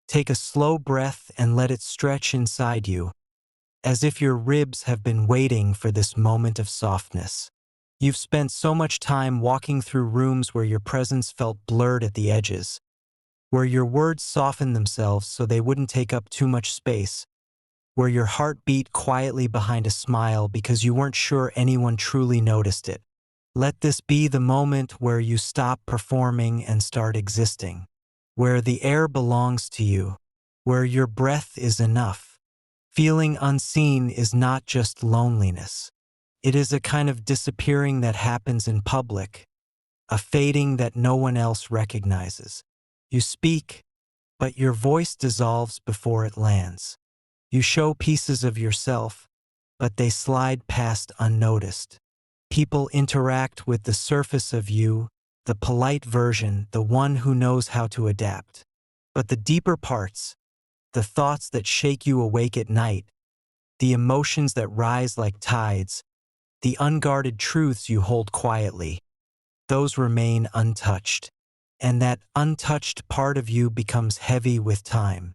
Take a slow breath and let it stretch inside you, as if your ribs have been waiting for this moment of softness. You've spent so much time walking through rooms where your presence felt blurred at the edges, where your words softened themselves so they wouldn't take up too much space, where your heart beat quietly behind a smile because you weren't sure anyone truly noticed it. Let this be the moment where you stop performing and start existing, where the air belongs to you, where your breath is enough. Feeling unseen is not just loneliness. It is a kind of disappearing that happens in public, a fading that no one else recognizes. You speak, but your voice dissolves before it lands. You show pieces of yourself, but they slide past unnoticed. People interact with the surface of you, the polite version, the one who knows how to adapt. But the deeper parts, the thoughts that shake you awake at night, the emotions that rise like tides, the unguarded truths you hold quietly, those remain untouched. And that untouched part of you becomes heavy with time.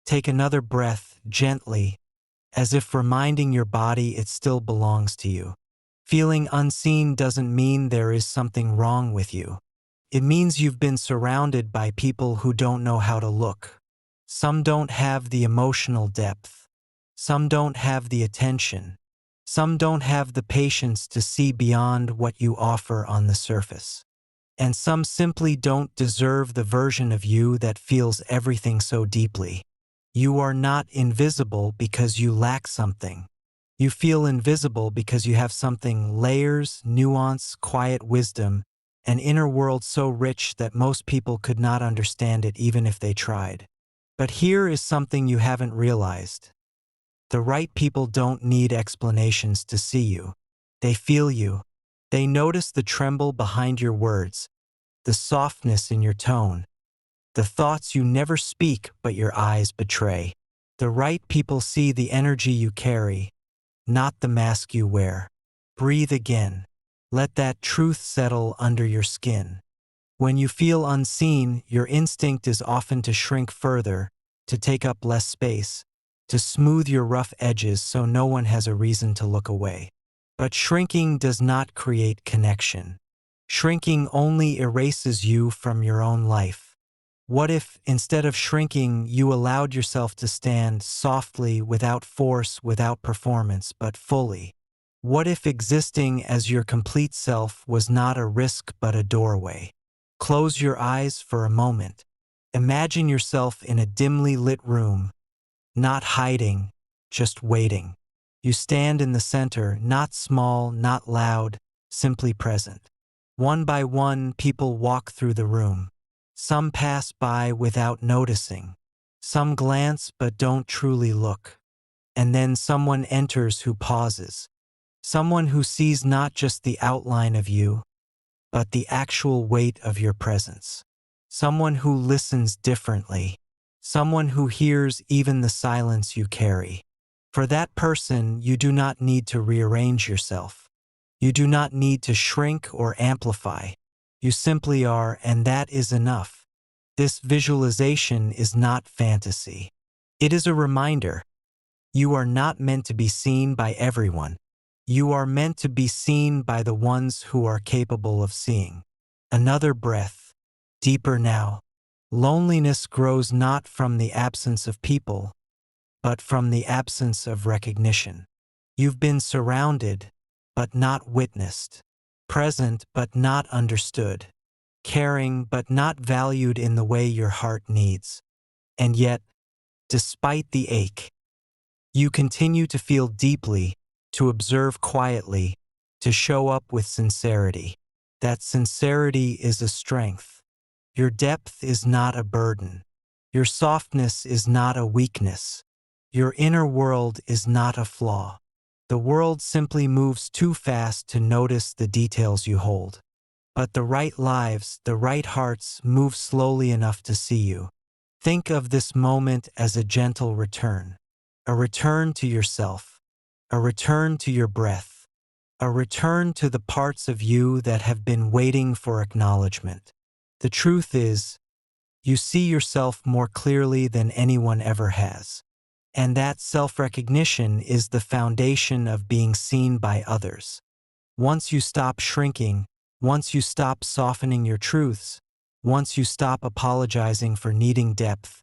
Take another breath, gently, as if reminding your body it still belongs to you. Feeling unseen doesn't mean there is something wrong with you. It means you've been surrounded by people who don't know how to look. Some don't have the emotional depth. Some don't have the attention. Some don't have the patience to see beyond what you offer on the surface. And some simply don't deserve the version of you that feels everything so deeply. You are not invisible because you lack something. You feel invisible because you have something: layers, nuance, quiet wisdom, an inner world so rich that most people could not understand it even if they tried. But here is something you haven't realized. The right people don't need explanations to see you. They feel you. They notice the tremble behind your words, the softness in your tone, the thoughts you never speak but your eyes betray. The right people see the energy you carry, not the mask you wear. Breathe again. Let that truth settle under your skin. When you feel unseen, your instinct is often to shrink further, to take up less space, to smooth your rough edges so no one has a reason to look away. But shrinking does not create connection. Shrinking only erases you from your own life. What if, instead of shrinking, you allowed yourself to stand softly, without force, without performance, but fully? What if existing as your complete self was not a risk but a doorway? Close your eyes for a moment. Imagine yourself in a dimly lit room, not hiding, just waiting. You stand in the center, not small, not loud, simply present. One by one, people walk through the room. Some pass by without noticing. Some glance but don't truly look. And then someone enters who pauses. Someone who sees not just the outline of you, but the actual weight of your presence. Someone who listens differently. Someone who hears even the silence you carry. For that person, you do not need to rearrange yourself. You do not need to shrink or amplify. You simply are, and that is enough. This visualization is not fantasy. It is a reminder. You are not meant to be seen by everyone. You are meant to be seen by the ones who are capable of seeing. Another breath, deeper now. Loneliness grows not from the absence of people, but from the absence of recognition. You've been surrounded, but not witnessed. Present, but not understood. Caring, but not valued in the way your heart needs. And yet, despite the ache, you continue to feel deeply, to observe quietly, to show up with sincerity. That sincerity is a strength. Your depth is not a burden. Your softness is not a weakness. Your inner world is not a flaw. The world simply moves too fast to notice the details you hold. But the right lives, the right hearts move slowly enough to see you. Think of this moment as a gentle return. A return to yourself. A return to your breath. A return to the parts of you that have been waiting for acknowledgement. The truth is, You see yourself more clearly than anyone ever has. And that self-recognition is the foundation of being seen by others. Once you stop shrinking, once you stop softening your truths, once you stop apologizing for needing depth,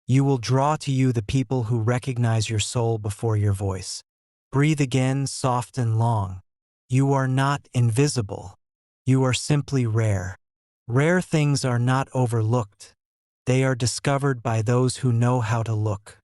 you will draw to you the people who recognize your soul before your voice. Breathe again, soft and long. You are not invisible. You are simply rare. Rare things are not overlooked. They are discovered by those who know how to look.